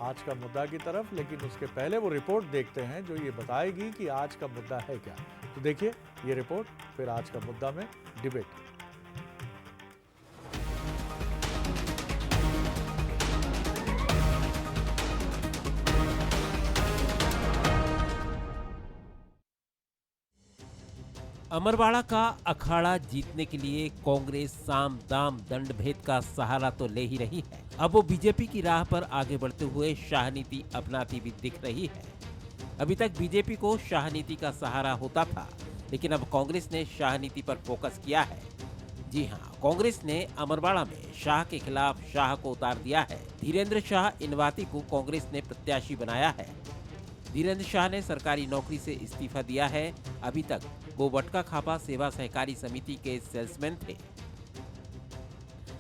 आज का मुद्दा की तरफ, लेकिन उसके पहले वो रिपोर्ट देखते हैं जो ये बताएगी कि आज का मुद्दा है क्या। तो देखिए ये रिपोर्ट, फिर आज का मुद्दा में डिबेट। अमरवाड़ा का अखाड़ा जीतने के लिए कांग्रेस साम दाम दंड भेद का सहारा तो ले ही रही है। अब वो बीजेपी की राह पर आगे बढ़ते हुए शाह नीति अपनाती भी दिख रही है। अभी तक बीजेपी को शाह नीति का सहारा होता था, लेकिन अब कांग्रेस ने शाह नीति पर फोकस किया है। जी हाँ, कांग्रेस ने अमरवाड़ा में शाह के खिलाफ शाह को उतार दिया है। धीरेन्द्र शाह इनवाती को कांग्रेस ने प्रत्याशी बनाया है। धीरेन्द्र शाह ने सरकारी नौकरी से इस्तीफा दिया है। अभी तक वो वटका खापा सेवा सहकारी समिति के सेल्समैन थे।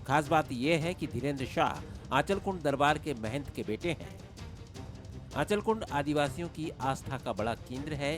खास बात यह है कि धीरेन्द्र शाह आंचलकुंड दरबार के महंत के बेटे हैं। आंचलकुंड आदिवासियों की आस्था का बड़ा केंद्र है।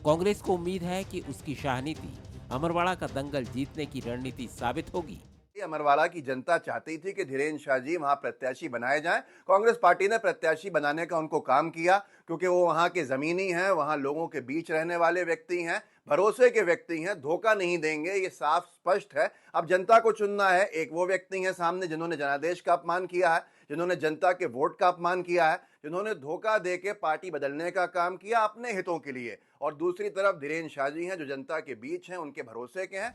कांग्रेस को उम्मीद है कि उसकी शाह नीति अमरवाड़ा का दंगल जीतने की रणनीति साबित होगी। अमरवाड़ा की जनता चाहती थी कि धीरेन्द्र शाह जी वहां प्रत्याशी बनाए जाएं। कांग्रेस पार्टी ने प्रत्याशी बनाने का उनको काम किया, क्योंकि वो वहां के जमीनी हैं, वहां लोगों के बीच रहने वाले व्यक्ति हैं, भरोसे के व्यक्ति हैं, धोखा नहीं देंगे, ये साफ स्पष्ट है। अब जनता को चुनना है। एक वो व्यक्ति हैं सामने जिन्होंने जनादेश का अपमान किया है, जिन्होंने जनता के वोट का अपमान किया है, जिन्होंने धोखा दे के पार्टी बदलने का काम किया अपने हितों के लिए, और दूसरी तरफ धीरेन्द्र शाह जी हैं जो जनता के बीच हैं, उनके भरोसे के हैं।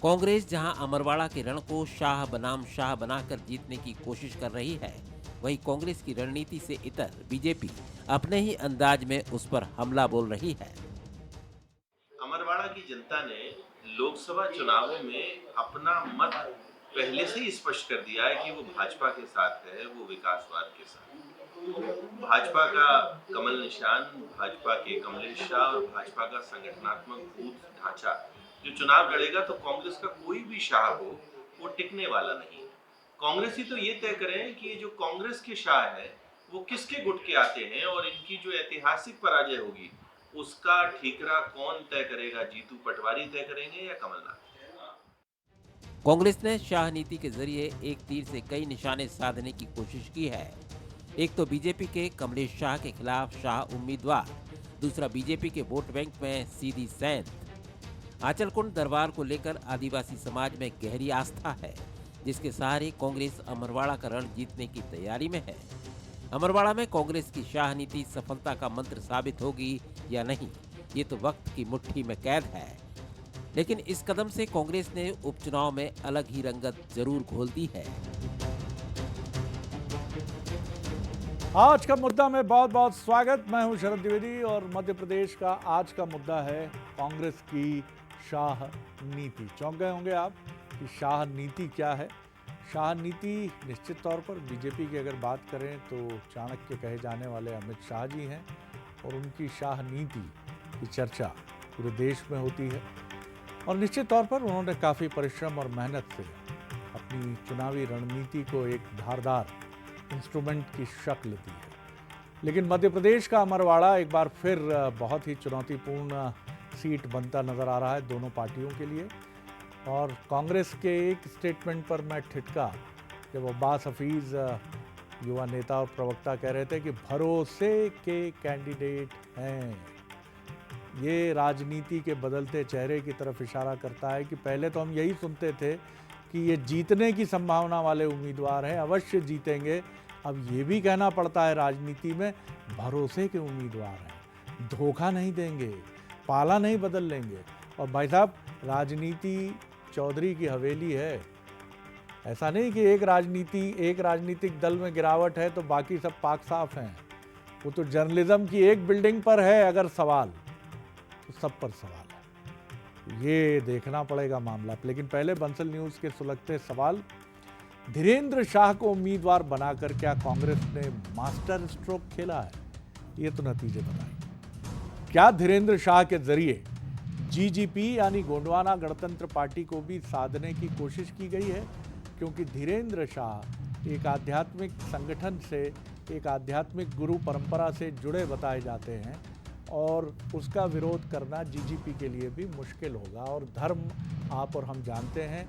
कांग्रेस जहां अमरवाड़ा के रण को शाह बनाम शाह बनाकर जीतने की कोशिश कर रही है, वहीं कांग्रेस की रणनीति से इतर बीजेपी अपने ही अंदाज में उस पर हमला बोल रही है। अमरवाड़ा की जनता ने लोकसभा चुनावों में अपना मत पहले से ही स्पष्ट कर दिया है कि वो भाजपा के साथ है, वो विकासवाद के साथ। भाजपा का कमल निशान, भाजपा के कमलेश शाह और भाजपा का संगठनात्मक बूथ ढांचा जो चुनाव लड़ेगा, तो कांग्रेस का कोई भी शाह हो वो टिकने वाला नहीं है। कांग्रेस ही तो ये तय करें कि ये जो कांग्रेस के शाह है वो किसके गुट के आते हैं, और इनकी जो ऐतिहासिक पराजय होगी उसका ठीकरा कौन तय करेगा? जीतू पटवारी तय करेंगे या कमलनाथ? कांग्रेस ने शाह नीति के जरिए एक तीर से कई निशाने साधने की कोशिश की है। एक तो बीजेपी के कमलेश शाह के खिलाफ शाह उम्मीदवार, दूसरा बीजेपी के वोट बैंक में सीधी सैंध। आंचलकुंड दरबार को लेकर आदिवासी समाज में गहरी आस्था है, जिसके सहारे कांग्रेस अमरवाड़ा का रण जीतने की तैयारी में है। अमरवाड़ा में कांग्रेस की शाह नीति सफलता का मंत्र साबित होगी या नहीं, ये तो वक्त की मुट्ठी में कैद है। लेकिन इस कदम से कांग्रेस ने उपचुनाव में अलग ही रंगत जरूर घोल दी है। आज का मुद्दा में बहुत बहुत स्वागत। मैं हूं शरद द्विवेदी और मध्य प्रदेश का आज का मुद्दा है कांग्रेस की शाह नीति। चौंक गए होंगे आप कि शाह नीति क्या है। शाह नीति निश्चित तौर पर बीजेपी की अगर बात करें तो चाणक्य कहे जाने वाले अमित शाह जी हैं, और उनकी शाह नीति की चर्चा पूरे देश में होती है। और निश्चित तौर पर उन्होंने काफ़ी परिश्रम और मेहनत से अपनी चुनावी रणनीति को एक धारदार इंस्ट्रूमेंट की शक्ल दी है। लेकिन मध्य प्रदेश का अमरवाड़ा एक बार फिर बहुत ही चुनौतीपूर्ण सीट बनता नजर आ रहा है दोनों पार्टियों के लिए। और कांग्रेस के एक स्टेटमेंट पर मैं ठिठका जब अब्बास हफीज़ युवा नेता और प्रवक्ता कह रहे थे कि भरोसे के कैंडिडेट हैं। ये राजनीति के बदलते चेहरे की तरफ इशारा करता है कि पहले तो हम यही सुनते थे कि ये जीतने की संभावना वाले उम्मीदवार हैं, अवश्य जीतेंगे। अब ये भी कहना पड़ता है राजनीति में भरोसे के उम्मीदवार हैं, धोखा नहीं देंगे, पाला नहीं बदल लेंगे। और भाई साहब, राजनीति चौधरी की हवेली है। ऐसा नहीं कि एक राजनीतिक दल में गिरावट है तो बाकी सब पाक साफ हैं। वो तो जर्नलिज्म की एक बिल्डिंग पर है अगर सवाल, तो सब पर सवाल है। ये देखना पड़ेगा मामला। लेकिन पहले बंसल न्यूज़ के सुलगते सवाल, धीरेन्द्र शाह को उम्मीदवार बनाकर क्या कांग्रेस ने मास्टर स्ट्रोक खेला है? ये तो नतीजे बताएंगे। क्या धीरेन्द्र शाह के जरिए जीजीपी यानी गोंडवाना गणतंत्र पार्टी को भी साधने की कोशिश की गई है? क्योंकि धीरेन्द्र शाह एक आध्यात्मिक संगठन से, एक आध्यात्मिक गुरु परंपरा से जुड़े बताए जाते हैं, और उसका विरोध करना जीजीपी के लिए भी मुश्किल होगा। और धर्म आप और हम जानते हैं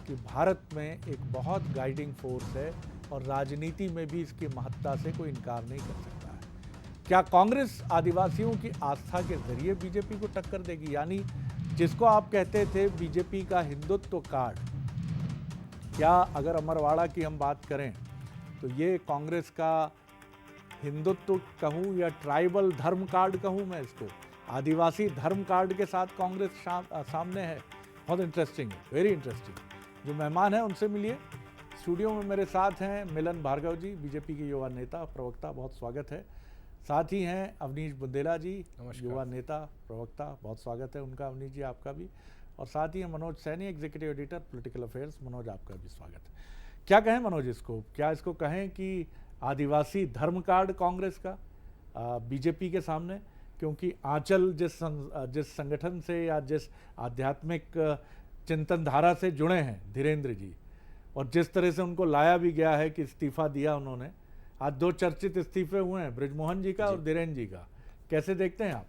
कि भारत में एक बहुत गाइडिंग फोर्स है और राजनीति में भी इसकी महत्ता से कोई इनकार नहीं कर सकता है। क्या कांग्रेस आदिवासियों की आस्था के जरिए बीजेपी को टक्कर देगी? यानी जिसको आप कहते थे बीजेपी का हिंदुत्व कार्ड, क्या अगर अमरवाड़ा की हम बात करें तो ये कांग्रेस का हिंदुत्व कहूँ या ट्राइबल धर्म कार्ड कहूँ मैं इसको, आदिवासी धर्म कार्ड के साथ कांग्रेस सामने है। बहुत इंटरेस्टिंग है, वेरी इंटरेस्टिंग। जो मेहमान हैं उनसे मिलिए। स्टूडियो में मेरे साथ हैं मिलन भार्गव जी, बीजेपी के युवा नेता प्रवक्ता, बहुत स्वागत है। साथ ही हैं अवनीश बुंदेला जी, युवा नेता प्रवक्ता, बहुत स्वागत है उनका। अवनीश जी आपका भी। और साथ ही हैं Manoj Saini, executive editor political affairs. Manoj आपका भी स्वागत है। क्या कहें मनोज इसको, क्या इसको कहें कि आदिवासी धर्म कार्ड कांग्रेस का बीजेपी के सामने? क्योंकि आंचल जिस संगठन से या जिस आध्यात्मिक चिंतन धारा से जुड़े हैं धीरेन्द्र जी, और जिस तरह से उनको लाया भी गया है कि इस्तीफा दिया उन्होंने, आज दो चर्चित इस्तीफे हुए हैं, बृजमोहन जी का और धीरेन्द्र जी का, कैसे देखते हैं आप?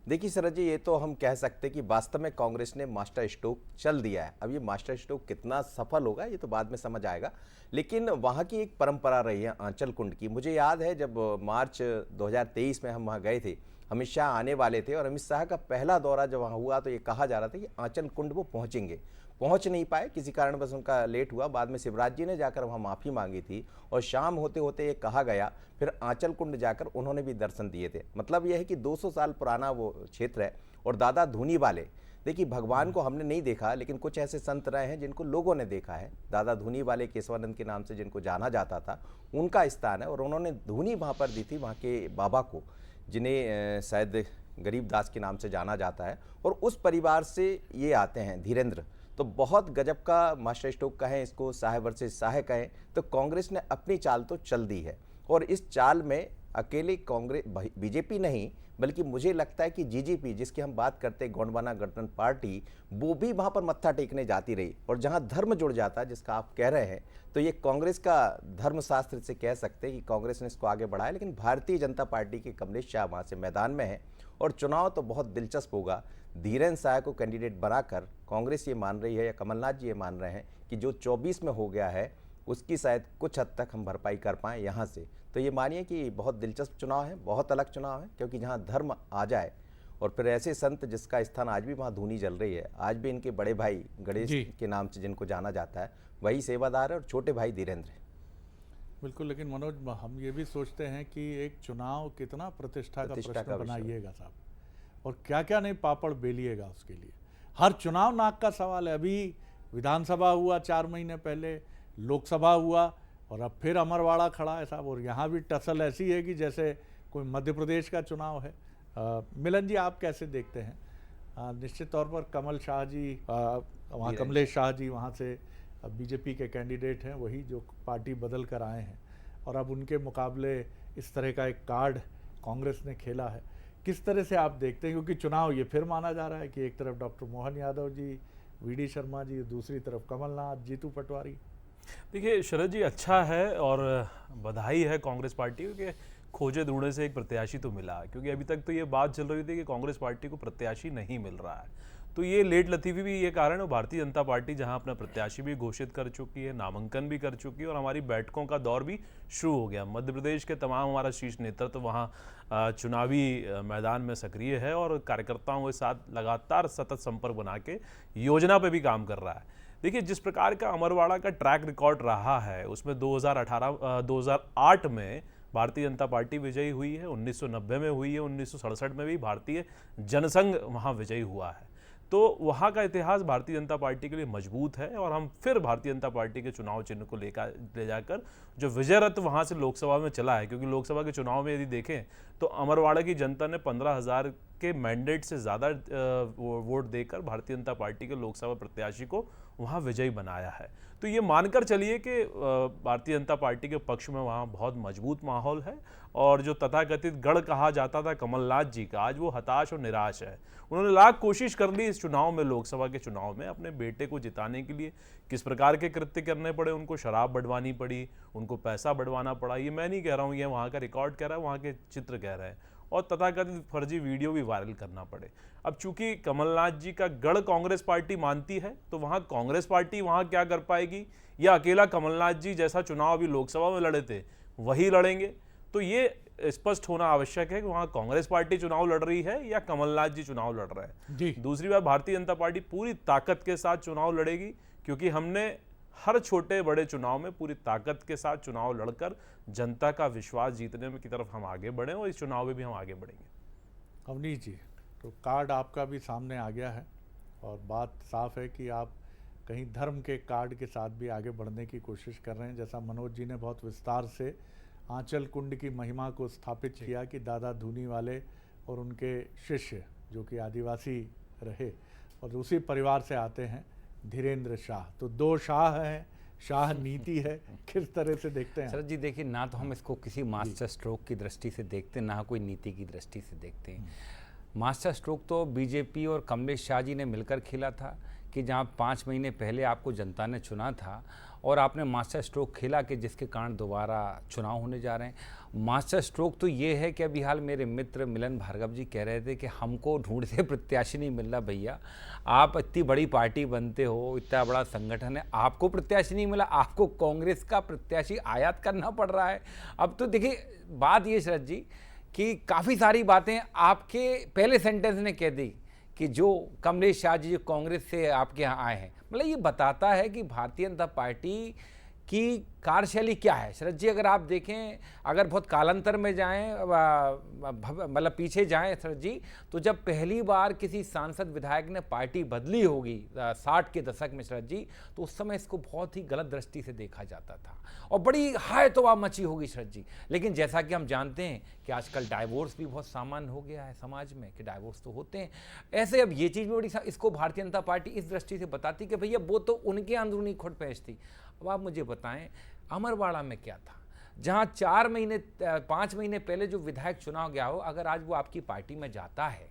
देखिए शरद जी, ये तो हम कह सकते हैं कि वास्तव में कांग्रेस ने मास्टर स्ट्रोक चल दिया है। अब ये मास्टर स्ट्रोक कितना सफल होगा ये तो बाद में समझ आएगा, लेकिन वहाँ की एक परंपरा रही है आंचल कुंड की। मुझे याद है जब मार्च 2023 में हम वहाँ गए थे, अमित शाह आने वाले थे और अमित शाह का पहला दौरा जब वहाँ हुआ तो ये कहा जा रहा था कि आंचल कुंड वो पहुँचेंगे, पहुंच नहीं पाए, किसी कारण बस उनका लेट हुआ। बाद में शिवराज जी ने जाकर वहाँ माफ़ी मांगी थी और शाम होते होते ये कहा गया, फिर आंचल कुंड जाकर उन्होंने भी दर्शन दिए थे। मतलब यह है कि 200 साल पुराना वो क्षेत्र है। और दादा धूनी वाले, देखिए भगवान को हमने नहीं देखा, लेकिन कुछ ऐसे संत रहे हैं जिनको लोगों ने देखा है। दादा धूनी वाले केशवानंद के नाम से जिनको जाना जाता था, उनका स्थान है और उन्होंने धूनी वहाँ पर दी थी वहाँ के बाबा को, जिन्हें शायद गरीबदास के नाम से जाना जाता है। और उस परिवार से ये आते हैं धीरेन्द्र, तो बहुत गजब का मास्टर स्ट्रोक कहें इसको, साहे वर्सेस साहे कहें, तो कांग्रेस ने अपनी चाल तो चल दी है। और इस चाल में अकेले कांग्रेस बीजेपी नहीं, बल्कि मुझे लगता है कि जीजीपी जिसकी हम बात करते हैं, गोंडवाना गठबंधन पार्टी, वो भी वहाँ पर मत्था टेकने जाती रही। और जहाँ धर्म जुड़ जाता है, जिसका आप कह रहे हैं, तो ये कांग्रेस का धर्मशास्त्र से कह सकते हैं कि कांग्रेस ने इसको आगे बढ़ाया। लेकिन भारतीय जनता पार्टी के कमलेश शाह वहाँ से मैदान में है और चुनाव तो बहुत दिलचस्प होगा। धीरेन्द्र शाह को कैंडिडेट बनाकर कांग्रेस ये मान रही है या कमलनाथ जी ये मान रहे हैं कि जो 24 में हो गया है उसकी शायद कुछ हद तक हम भरपाई कर पाएँ यहाँ से। तो ये मानिए कि बहुत दिलचस्प चुनाव है, बहुत अलग चुनाव है, क्योंकि जहाँ धर्म आ जाए और फिर ऐसे संत जिसका स्थान आज भी वहाँ धूनी जल रही है, आज भी इनके बड़े भाई गणेश के नाम से जिनको जाना जाता है वही सेवादार है और छोटे भाई धीरेन्द्र है। बिल्कुल। लेकिन मनोज, हम ये भी सोचते हैं कि एक चुनाव कितना प्रतिष्ठा का प्रश्न बनाइएगा साहब, और क्या क्या नहीं पापड़ बेलिएगा उसके लिए। हर चुनाव नाक का सवाल है। अभी विधानसभा हुआ 4 महीने पहले, लोकसभा हुआ, और अब फिर अमरवाड़ा खड़ा है साहब। और यहाँ भी टसल ऐसी है कि जैसे कोई मध्य प्रदेश का चुनाव है। मिलन जी, आप कैसे देखते हैं? निश्चित तौर पर कमल शाह जी, वहाँ कमलेश शाह जी वहाँ से बीजेपी के कैंडिडेट हैं, वही जो पार्टी बदल कर आए हैं, और अब उनके मुकाबले इस तरह का एक कार्ड कांग्रेस ने खेला है। किस तरह से आप देखते हैं? क्योंकि चुनाव ये फिर माना जा रहा है कि एक तरफ डॉक्टर मोहन यादव जी, वीडी शर्मा जी, दूसरी तरफ कमलनाथ, जीतू पटवारी। देखिए शरद जी, अच्छा है और बधाई है कांग्रेस पार्टी को कि खोजे ढूंढे से एक प्रत्याशी तो मिला, क्योंकि अभी तक तो ये बात चल रही थी कि कांग्रेस पार्टी को प्रत्याशी नहीं मिल रहा है। तो ये लेट लतीफ़ी भी ये कारण है। भारतीय जनता पार्टी जहां अपना प्रत्याशी भी घोषित कर चुकी है, नामांकन भी कर चुकी है और हमारी बैठकों का दौर भी शुरू हो गया। मध्य प्रदेश के तमाम हमारा शीर्ष नेतृत्व वहाँ चुनावी मैदान में सक्रिय है और कार्यकर्ताओं के साथ लगातार सतत संपर्क बना के योजना पर भी काम कर रहा है। देखिए, जिस प्रकार का अमरवाड़ा का ट्रैक रिकॉर्ड रहा है, उसमें 2008 में भारतीय जनता पार्टी विजयी हुई है, 1990 में हुई है, 1967 में भी भारतीय जनसंघ वहाँ विजयी हुआ है। तो वहाँ का इतिहास भारतीय जनता पार्टी के लिए मजबूत है और हम फिर भारतीय जनता पार्टी के चुनाव चिन्ह को ले जाकर जो विजय रथ वहाँ से लोकसभा में चला है, क्योंकि लोकसभा के चुनाव में यदि देखें तो अमरवाड़ा की जनता ने 15,000 के मैंडेट से ज़्यादा वोट देकर भारतीय जनता पार्टी के लोकसभा प्रत्याशी को वहाँ विजयी बनाया है। तो ये मानकर चलिए कि भारतीय जनता पार्टी के पक्ष में वहाँ बहुत मजबूत माहौल है और जो तथाकथित गढ़ कहा जाता था कमलनाथ जी का, आज वो हताश और निराश है। उन्होंने लाख कोशिश कर ली इस चुनाव में, लोकसभा के चुनाव में अपने बेटे को जिताने के लिए। किस प्रकार के कृत्य करने पड़े उनको, शराब बढ़वानी पड़ी, उनको पैसा बढ़वाना पड़ा, ये मैं नहीं कह रहा हूँ, ये वहाँ का रिकॉर्ड कह रहा है, वहाँ के चित्र कह रहे हैं। और तथाकथित फर्जी वीडियो भी वायरल करना पड़े। अब चूंकि कमलनाथ जी का गढ़ कांग्रेस पार्टी मानती है, तो वहां कांग्रेस पार्टी वहां क्या कर पाएगी, या अकेला कमलनाथ जी जैसा चुनाव अभी लोकसभा में लड़े थे वही लड़ेंगे। तो ये स्पष्ट होना आवश्यक है कि वहां कांग्रेस पार्टी चुनाव लड़ रही है या कमलनाथ जी चुनाव लड़ रहे हैं। जी। दूसरी बात, भारतीय जनता पार्टी पूरी ताकत के साथ चुनाव लड़ेगी, क्योंकि हमने हर छोटे बड़े चुनाव में पूरी ताकत के साथ चुनाव लड़कर जनता का विश्वास जीतने की तरफ हम आगे बढ़े, और इस चुनाव में भी हम आगे बढ़ेंगे। अवनीश जी, तो कार्ड आपका भी सामने आ गया है और बात साफ है कि आप कहीं धर्म के कार्ड के साथ भी आगे बढ़ने की कोशिश कर रहे हैं। जैसा मनोज जी ने बहुत विस्तार से आंचल कुंड की महिमा को स्थापित किया कि दादा धूनी वाले और उनके शिष्य जो कि आदिवासी रहे और उसी परिवार से आते हैं धीरेन्द्र शाह, तो दो शाह हैं, शाह नीति है, किस तरह से देखते हैं? शरद जी देखिए, ना तो हम इसको किसी मास्टर स्ट्रोक की दृष्टि से देखते, ना कोई नीति की दृष्टि से देखते हैं। मास्टर स्ट्रोक तो बीजेपी और कमलेश शाह जी ने मिलकर खेला था कि जहां 5 महीने पहले आपको जनता ने चुना था और आपने मास्टर स्ट्रोक खेला कि जिसके कारण दोबारा चुनाव होने जा रहे हैं। मास्टर स्ट्रोक तो ये है कि अभी हाल मेरे मित्र मिलन भार्गव जी कह रहे थे कि हमको ढूंढते प्रत्याशी नहीं मिल रहा। भैया, आप इतनी बड़ी पार्टी बनते हो, इतना बड़ा संगठन है, आपको प्रत्याशी नहीं मिला, आपको कांग्रेस का प्रत्याशी आयात करना पड़ रहा है। अब तो देखिए बात ये शरद जी कि काफ़ी सारी बातें आपके पहले सेंटेंस ने कह दी कि जो कमलेश शाह जी जो कांग्रेस से आपके यहाँ आए हैं, मतलब ये बताता है कि भारतीय जनता पार्टी की कार्यशैली क्या है। शरद जी, अगर आप देखें, अगर बहुत कालांतर में जाएं, मतलब पीछे जाएं शरद जी, तो जब पहली बार किसी सांसद विधायक ने पार्टी बदली होगी 60 के दशक में शरद जी, तो उस समय इसको बहुत ही गलत दृष्टि से देखा जाता था और बड़ी हाय तौबा मची होगी शरद जी। लेकिन जैसा कि हम जानते हैं कि आजकल डाइवोर्स भी बहुत सामान्य हो गया है समाज में, कि डाइवोर्स तो होते हैं। ऐसे अब ये चीज़ भी बड़ी इसको भारतीय जनता पार्टी इस दृष्टि से बताती कि भैया वो तो उनके अंदरूनी खुटपैठ थी। अब आप मुझे बताएं, अमरवाड़ा में क्या था, जहां 5 महीने पहले जो विधायक चुनाव गया हो, अगर आज वो आपकी पार्टी में जाता है,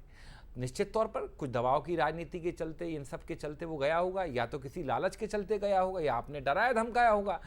निश्चित तौर पर कुछ दबाव की राजनीति के चलते, इन सब के चलते वो गया होगा, या तो किसी लालच के चलते गया होगा, या आपने डराया धमकाया होगा,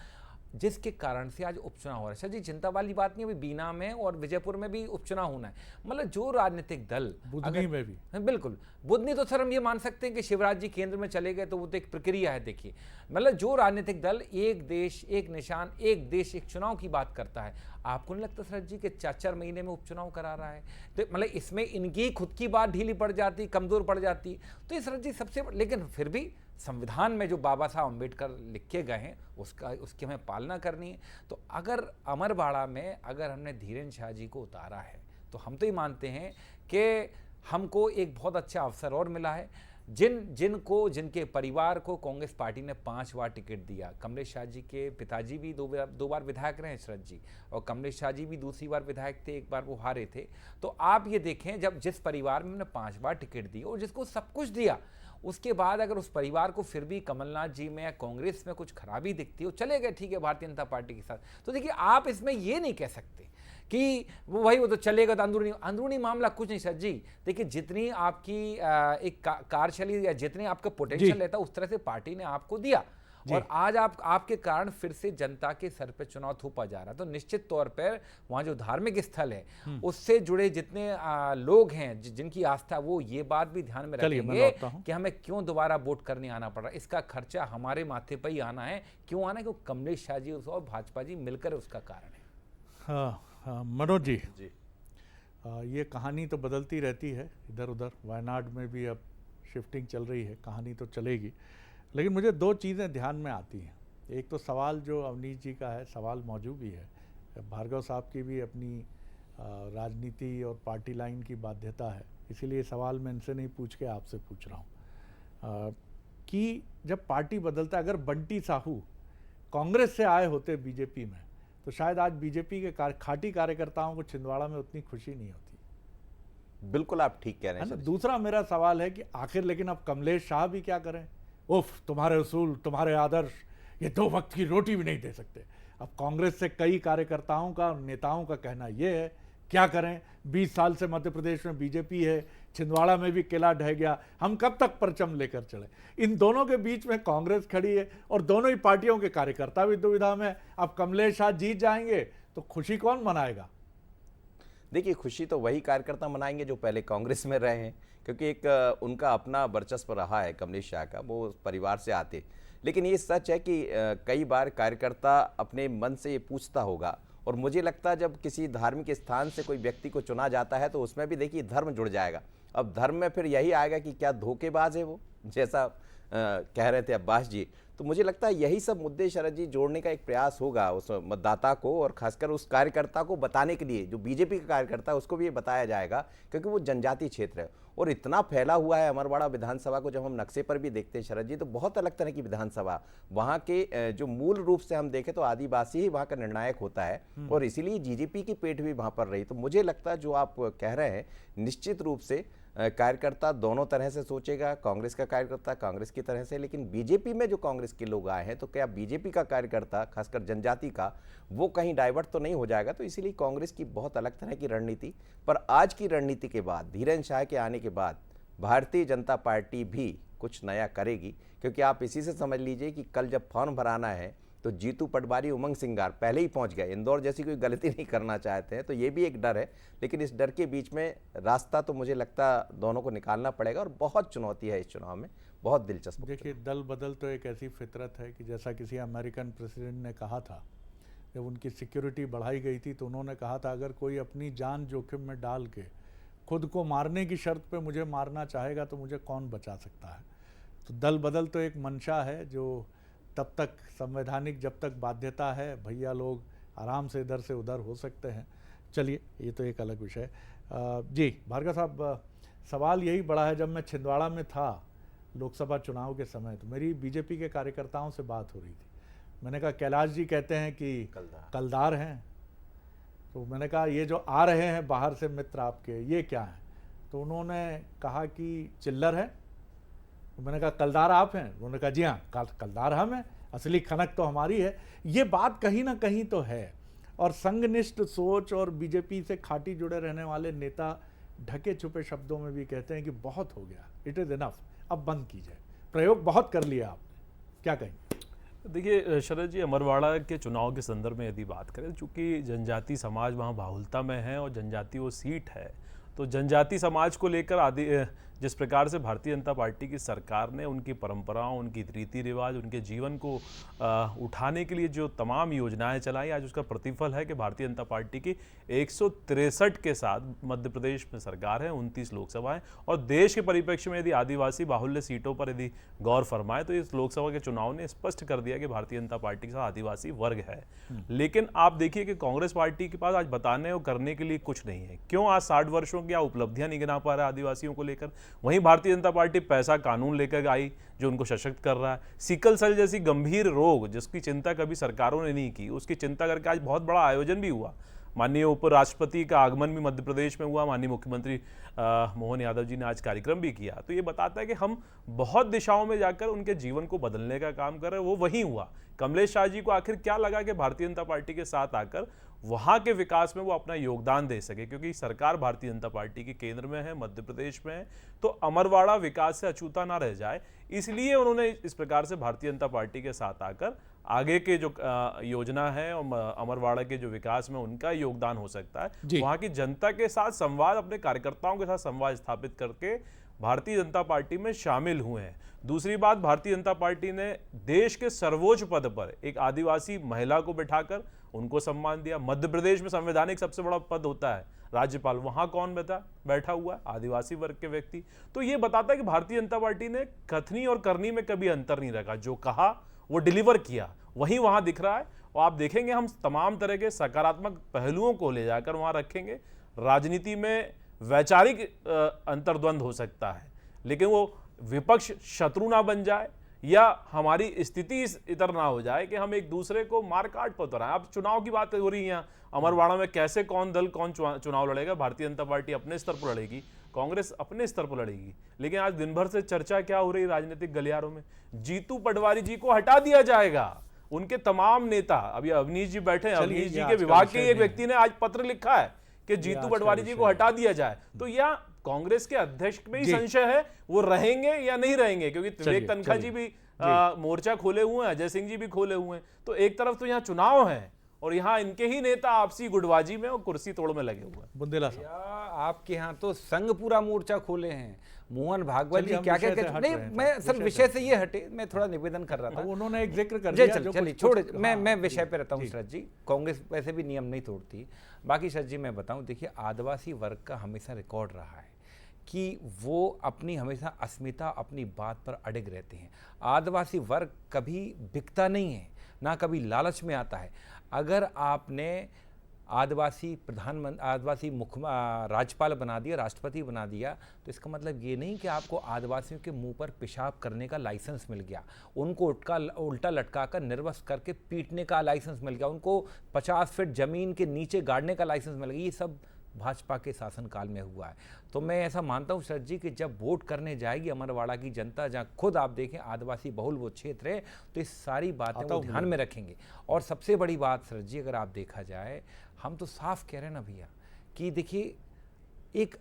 जिसके कारण से आज उपचुनाव हो रहा है। सर जी, चिंता वाली बात नहीं, अभी बीना में और विजयपुर में भी उपचुनाव होना है। मतलब जो राजनीतिक दल, बुधनी में भी, बिल्कुल बुधनी तो सर हम ये मान सकते हैं कि शिवराज जी केंद्र में चले गए, तो वो तो एक प्रक्रिया है। देखिए, मतलब जो राजनीतिक दल एक देश एक निशान, एक देश एक चुनाव की बात करता है, आपको नहीं लगता सर जी कि 4-4 महीने में उपचुनाव करा रहा है? तो मतलब इसमें इनकी खुद की बात ढीली पड़ जाती, कमजोर पड़ जाती। तो ये सर जी सबसे, लेकिन फिर भी संविधान में जो बाबा साहब अम्बेडकर लिख के गए हैं उसकी हमें पालना करनी है। तो अगर अमरवाड़ा में अगर हमने धीरेन्द्र शाह जी को उतारा है, तो हम तो ये मानते हैं कि हमको एक बहुत अच्छा अवसर और मिला है। जिनके परिवार को कांग्रेस पार्टी ने 5 बार टिकट दिया, कमलेश शाह जी के पिताजी भी दो बार विधायक रहे शरद जी, और कमलेश शाह जी भी दूसरी बार विधायक थे, एक बार वो हारे थे। तो आप ये देखें, जब जिस परिवार में हमने 5 बार टिकट दी और जिसको सब कुछ दिया, उसके बाद अगर उस परिवार को फिर भी कमलनाथ जी में या कांग्रेस में कुछ खराबी दिखती हो, चले गए ठीक है भारतीय जनता पार्टी के साथ, तो देखिए आप इसमें ये नहीं कह सकते कि वो तो चलेगा, तो अंदरूनी मामला कुछ नहीं सर जी। देखिए, जितनी आपकी एक कार्यशैली या जितने आपका पोटेंशियल रहता है, उस तरह से पार्टी ने आपको दिया, और आज आपके कारण फिर से जनता के सर पे चुनाव थोपा जा रहा है। तो निश्चित तौर पर वहाँ जो धार्मिक स्थल है, उससे जुड़े जितने लोग हैं जिनकी आस्था, वो ये बात भी ध्यान में रखेंगे कि हमें क्यों दोबारा वोट करने आना पड़ रहा है। इसका खर्चा हमारे माथे पर ही आना है। क्यों आना है? क्योंकि कमलेश शाह जी और भाजपा जी मिलकर उसका कारण है। हाँ, मनोज जी, ये कहानी तो बदलती रहती है इधर उधर, वायनाड में भी अब शिफ्टिंग चल रही है, कहानी तो चलेगी, लेकिन मुझे 2 चीज़ें ध्यान में आती हैं। एक तो सवाल जो अवनीश जी का है, सवाल मौजूद भी है, भार्गव साहब की भी अपनी राजनीति और पार्टी लाइन की बाध्यता है, इसीलिए सवाल मैं इनसे नहीं पूछ के आपसे पूछ रहा हूँ कि जब पार्टी बदलता है, अगर बंटी साहू कांग्रेस से आए होते बीजेपी में, तो शायद आज बीजेपी के खाटी कार्यकर्ताओं को छिंदवाड़ा में उतनी खुशी नहीं होती। बिल्कुल आप ठीक कह रहे हैं। दूसरा मेरा सवाल है कि आखिर लेकिन अब कमलेश शाह भी क्या करें? उफ, तुम्हारे उसूल, तुम्हारे आदर्श, ये 2 वक्त की रोटी भी नहीं दे सकते। अब कांग्रेस से कई कार्यकर्ताओं का, नेताओं का कहना ये है, क्या करें, 20 साल से मध्य प्रदेश में बीजेपी है, छिंदवाड़ा में भी किला ढह गया, हम कब तक परचम लेकर चले? इन दोनों के बीच में कांग्रेस खड़ी है और दोनों ही पार्टियों के कार्यकर्ता भी दुविधा में। अब कमलेश शाह जीत जाएंगे तो खुशी कौन मनाएगा? देखिए, खुशी तो वही कार्यकर्ता मनाएंगे जो पहले कांग्रेस में रहे हैं, क्योंकि एक उनका अपना वर्चस्व रहा है कमलेश शाह का, वो उस परिवार से आते। लेकिन ये सच है कि कई बार कार्यकर्ता अपने मन से ये पूछता होगा, और मुझे लगता है जब किसी धार्मिक स्थान से कोई व्यक्ति को चुना जाता है तो उसमें भी देखिए धर्म जुड़ जाएगा। अब धर्म में फिर यही आएगा कि क्या धोखेबाज है वो, जैसा कह रहे थे अब्बास जी। तो मुझे लगता है यही सब मुद्दे शरद जी जोड़ने का एक प्रयास होगा उस मतदाता को, और खासकर उस कार्यकर्ता को बताने के लिए जो बीजेपी का कार्यकर्ता है उसको भी ये बताया जाएगा, क्योंकि वो जनजातीय क्षेत्र है और इतना फैला हुआ है। अमरवाड़ा विधानसभा को जब हम नक्शे पर भी देखते हैं शरद जी, तो बहुत अलग तरह की विधानसभा, वहाँ के जो मूल रूप से हम देखें तो आदिवासी ही वहाँ का निर्णायक होता है, और इसीलिए जीजेपी की पेठ भी वहाँ पर रही। तो मुझे लगता है जो आप कह रहे हैं, निश्चित रूप से कार्यकर्ता दोनों तरह से सोचेगा, कांग्रेस का कार्यकर्ता कांग्रेस की तरह से, लेकिन बीजेपी में जो कांग्रेस के लोग आए हैं तो क्या बीजेपी का कार्यकर्ता खासकर जनजाति का वो कहीं डाइवर्ट तो नहीं हो जाएगा। तो इसीलिए कांग्रेस की बहुत अलग तरह की रणनीति, पर आज की रणनीति के बाद, धीरेन्द्र शाह के आने के बाद भारतीय जनता पार्टी भी कुछ नया करेगी, क्योंकि आप इसी से समझ लीजिए कि कल जब फॉर्म भराना है तो जीतू पटवारी, उमंग सिंगार पहले ही पहुंच गए, इंदौर जैसी कोई गलती नहीं करना चाहते हैं, तो ये भी एक डर है। लेकिन इस डर के बीच में रास्ता तो मुझे लगता दोनों को निकालना पड़ेगा, और बहुत चुनौती है इस चुनाव में, बहुत दिलचस्प। देखिए, दल बदल तो एक ऐसी फितरत है कि जैसा किसी अमेरिकन प्रेसिडेंट ने कहा था, जब उनकी सिक्योरिटी बढ़ाई गई थी तो उन्होंने कहा था अगर कोई अपनी जान जोखिम में डाल के खुद को मारने की शर्त पे मुझे मारना चाहेगा तो मुझे कौन बचा सकता है। तो दल बदल तो एक मंशा है जो तब तक संवैधानिक, जब तक बाध्यता है, भैया लोग आराम से इधर से उधर हो सकते हैं। चलिए, ये तो एक अलग विषय। जी भार्गव साहब, सवाल यही बड़ा है, जब मैं छिंदवाड़ा में था लोकसभा चुनाव के समय, तो मेरी बीजेपी के कार्यकर्ताओं से बात हो रही थी। मैंने कहा कैलाश जी कहते हैं कि कलदार हैं, तो मैंने कहा ये जो आ रहे हैं बाहर से मित्र आपके, ये क्या हैं? तो उन्होंने कहा कि चिल्लर है। तो मैंने कहा कलदार आप हैं? उन्होंने कहा जी हाँ, कलदार हम हैं, असली खनक तो हमारी है। ये बात कहीं ना कहीं तो है, और संघनिष्ठ सोच और बीजेपी से खाटी जुड़े रहने वाले नेता ढके छुपे शब्दों में भी कहते हैं कि बहुत हो गया, इट इज़ इनफ, अब बंद कीजिए, प्रयोग बहुत कर लिया आपने, क्या कहेंगे? देखिए शरद जी, अमरवाड़ा के चुनाव के संदर्भ में यदि बात करें, चूँकि जनजाति समाज वहाँ बाहुलता में है और जनजाति वो सीट है, तो जनजाति समाज को लेकर जिस प्रकार से भारतीय जनता पार्टी की सरकार ने उनकी परंपराओं, उनकी रीति रिवाज, उनके जीवन को उठाने के लिए जो तमाम योजनाएं चलाई, आज उसका प्रतिफल है कि भारतीय जनता पार्टी की 163 के साथ मध्य प्रदेश में सरकार है, 29 लोकसभाएं, और देश के परिप्रेक्ष्य में यदि आदिवासी बाहुल्य सीटों पर यदि गौर फरमाए तो इस लोकसभा के चुनाव ने स्पष्ट कर दिया कि भारतीय जनता पार्टी के साथ आदिवासी वर्ग है। लेकिन आप देखिए कि कांग्रेस पार्टी के पास आज बताने और करने के लिए कुछ नहीं है। क्यों आज 60 वर्षों की उपलब्धियां नहीं गिना पा रहा है आदिवासियों को लेकर? वहीं भारतीय जनता पार्टी पैसा कानून लेकर आई जो उनको सशक्त कर रहा है। सिकल सेल जैसी गंभीर रोग जिसकी चिंता कभी सरकारों ने नहीं की, उसकी चिंता करके आज बहुत बड़ा आयोजन भी हुआ। माननीय उपराष्ट्रपति का आगमन भी मध्य प्रदेश में हुआ, माननीय मुख्यमंत्री मोहन यादव जी ने आज कार्यक्रम भी किया। तो ये बताता है कि हम बहुत दिशाओं में जाकर उनके जीवन को बदलने का काम कर रहे हैं, वो वहीं हुआ। कमलेश शाह जी को आखिर क्या लगा कि भारतीय जनता पार्टी के साथ आकर वहां के विकास में वो अपना योगदान दे सके, क्योंकि सरकार भारतीय जनता पार्टी के केंद्र में है, मध्य प्रदेश में है, तो अमरवाड़ा विकास से अछूता ना रह जाए, इसलिए उन्होंने इस प्रकार से भारतीय जनता पार्टी के साथ आकर आगे के जो योजना है और अमरवाड़ा के जो विकास में उनका योगदान हो सकता है, वहां की जनता के साथ संवाद, अपने कार्यकर्ताओं के साथ संवाद स्थापित करके भारतीय जनता पार्टी में शामिल हुए हैं। दूसरी बात, भारतीय जनता पार्टी ने देश के सर्वोच्च पद पर एक आदिवासी महिला को बिठाकर उनको सम्मान दिया। मध्य प्रदेश में संवैधानिक सबसे बड़ा पद होता है राज्यपाल, वहां कौन बैठा हुआ है? आदिवासी वर्ग के व्यक्ति। तो ये बताता है कि भारतीय जनता पार्टी ने कथनी और करनी में कभी अंतर नहीं रखा, जो कहा वो डिलीवर किया, वही वहां दिख रहा है। और आप देखेंगे हम तमाम तरह के सकारात्मक पहलुओं को ले जाकर वहां रखेंगे। राजनीति में वैचारिक अंतर्द्वंद हो सकता है, लेकिन वो विपक्ष शत्रु ना बन जाए या हमारी स्थिति इतर ना हो जाए कि हम एक दूसरे को मारकाट पर उतराएं। अब चुनाव की बात हो रही है, अमरवाड़ा में कैसे कौन दल कौन चुनाव लड़ेगा? भारतीय जनता पार्टी अपने स्तर पर लड़ेगी, कांग्रेस अपने स्तर पर लड़ेगी। लेकिन आज दिन भर से चर्चा क्या हो रही है राजनीतिक गलियारों में? जीतू पटवारी जी को हटा दिया जाएगा। उनके तमाम नेता, अभी अवनीश जी बैठे हैं, अवनीश जी के विभाग के एक व्यक्ति ने आज पत्र लिखा है कि जीतू पटवारी जी को हटा दिया जाए। तो यह कांग्रेस के अध्यक्ष में ही संशय है, वो रहेंगे या नहीं रहेंगे, क्योंकि विवेक तनखा जी भी मोर्चा खोले हुए हैं, अजय सिंह जी भी खोले हुए हैं। तो एक तरफ तो यहाँ चुनाव है और यहाँ इनके ही नेता आपसी गुटबाजी में और कुर्सी तोड़ में लगे हुए हैं। बुंदेला साहब, आपके यहाँ तो संघ पूरा मोर्चा खोले हैं। मोहन भागवत चलिए, जी हम क्या क्या विषय से कहते हट नहीं, रहे हैं, मैं सर विषय विषय से से ये हटे, मैं थोड़ा निवेदन कर रहा था। अब उन्होंने एक जिक्र कर जी दिया जो चलिए कुछ- छोड़े, कुछ- मैं हाँ, विषय जी, पे रहता हूँ जी। शरद जी। कांग्रेस वैसे भी नियम नहीं तोड़ती। बाकी शरद जी मैं बताऊँ, देखिए आदिवासी वर्ग का हमेशा रिकॉर्ड रहा है कि वो अपनी हमेशा अस्मिता, अपनी बात पर अड़िग रहते हैं। आदिवासी वर्ग कभी बिकता नहीं है, ना कभी लालच में आता है। अगर आपने आदिवासी राज्यपाल बना दिया, राष्ट्रपति बना दिया, तो इसका मतलब ये नहीं कि आपको आदिवासियों के मुंह पर पेशाब करने का लाइसेंस मिल गया, उनको उल्टा लटका कर निर्वस्त्र करके पीटने का लाइसेंस मिल गया, उनको 50 फीट जमीन के नीचे गाड़ने का लाइसेंस मिल गया। ये सब भाजपा के शासनकाल में हुआ है। तो मैं ऐसा मानता हूँ शरद जी कि जब वोट करने जाएगी अमरवाड़ा की जनता, जहाँ खुद आप देखें आदिवासी बहुल वो क्षेत्र है, तो इस सारी बातें वो ध्यान में रखेंगे। और सबसे बड़ी बात शरद जी, अगर आप देखा जाए, हम तो साफ कह रहे हैं ना भैया कि देखिए एक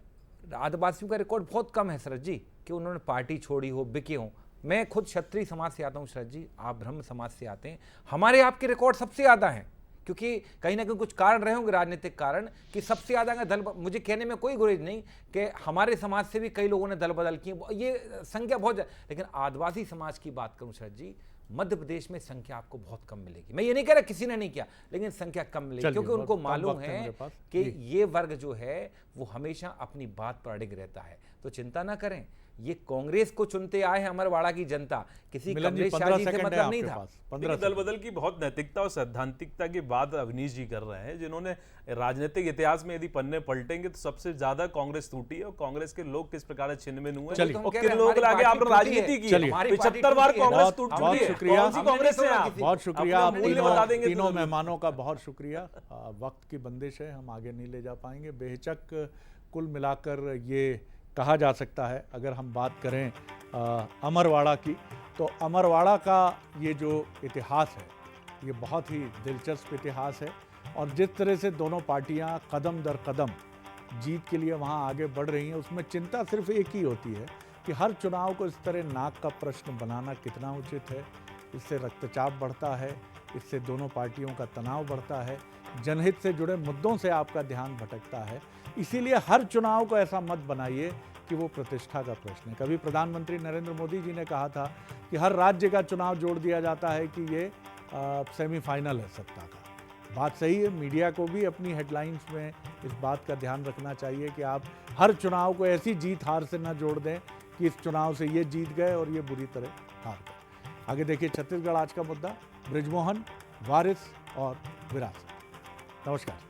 आदिवासियों का रिकॉर्ड बहुत कम है शरद जी कि उन्होंने पार्टी छोड़ी हो, बिके हों। मैं खुद क्षत्रिय समाज से आता हूँ शरद जी, आप ब्रह्म समाज से आते हैं। हमारे आपके रिकॉर्ड सबसे ज़्यादा हैं, क्योंकि कहीं ना कहीं कुछ कारण रहे होंगे राजनीतिक कारण कि सबसे ज़्यादा दल, मुझे कहने में कोई गुरेज नहीं कि हमारे समाज से भी कई लोगों ने दल बदल किए, ये संख्या बहुत ज़्यादा। लेकिन आदिवासी समाज की बात करूं शरद जी, मध्य प्रदेश में संख्या आपको बहुत कम मिलेगी। मैं ये नहीं कह रहा किसी ने नहीं किया, लेकिन संख्या कम मिलेगी, क्योंकि उनको मालूम है कि ये वर्ग जो है वो हमेशा अपनी बात पर अड़िग रहता है। तो चिंता ना करें, ये कांग्रेस को चुनते आए हैं अमरवाड़ा की जनता, किसी कमलेश शाह जी से मतलब नहीं था। देखिए, दल बदल की बहुत नैतिकता और सैद्धांतिकता की बात अवनीश जी कर रहे हैं, जिन्होंने राजनीतिक इतिहास में यदि पन्ने पलटेंगे तो सबसे ज्यादा कांग्रेस टूटी है और कांग्रेस के लोग किस प्रकार छिन्न-भिन्न हुए चलिए, और किन लोगों के आगे आपने राजनीति की। 75 बार कांग्रेस टूट चुकी है। शुक्रिया, कौन सी कांग्रेस है आप? बहुत शुक्रिया, आप अपना मूल्य बता देंगे तो तीनों जरूर। मेहमानों का बहुत शुक्रिया। वक्त की बंदिश है, हम आगे नहीं ले जा पाएंगे। बेहिचक कुल मिलाकर ये कहा जा सकता है, अगर हम बात करें अमरवाड़ा की, तो अमरवाड़ा का ये जो इतिहास है ये बहुत ही दिलचस्प इतिहास है। और जिस तरह से दोनों पार्टियां कदम दर कदम जीत के लिए वहां आगे बढ़ रही हैं, उसमें चिंता सिर्फ एक ही होती है कि हर चुनाव को इस तरह नाक का प्रश्न बनाना कितना उचित है। इससे रक्तचाप बढ़ता है, इससे दोनों पार्टियों का तनाव बढ़ता है, जनहित से जुड़े मुद्दों से आपका ध्यान भटकता है। इसीलिए हर चुनाव को ऐसा मत बनाइए कि वो प्रतिष्ठा का प्रश्न है। कभी प्रधानमंत्री नरेंद्र मोदी जी ने कहा था कि हर राज्य का चुनाव जोड़ दिया जाता है कि ये सेमीफाइनल है सत्ता का। बात सही है, मीडिया को भी अपनी हेडलाइंस में इस बात का ध्यान रखना चाहिए कि आप हर चुनाव को ऐसी जीत हार से न जोड़ दें कि इस चुनाव से ये जीत गए और ये बुरी तरह हार गए। आगे देखिए छत्तीसगढ़ आज का मुद्दा, बृजमोहन, वारिस और विरासत। नमस्कार।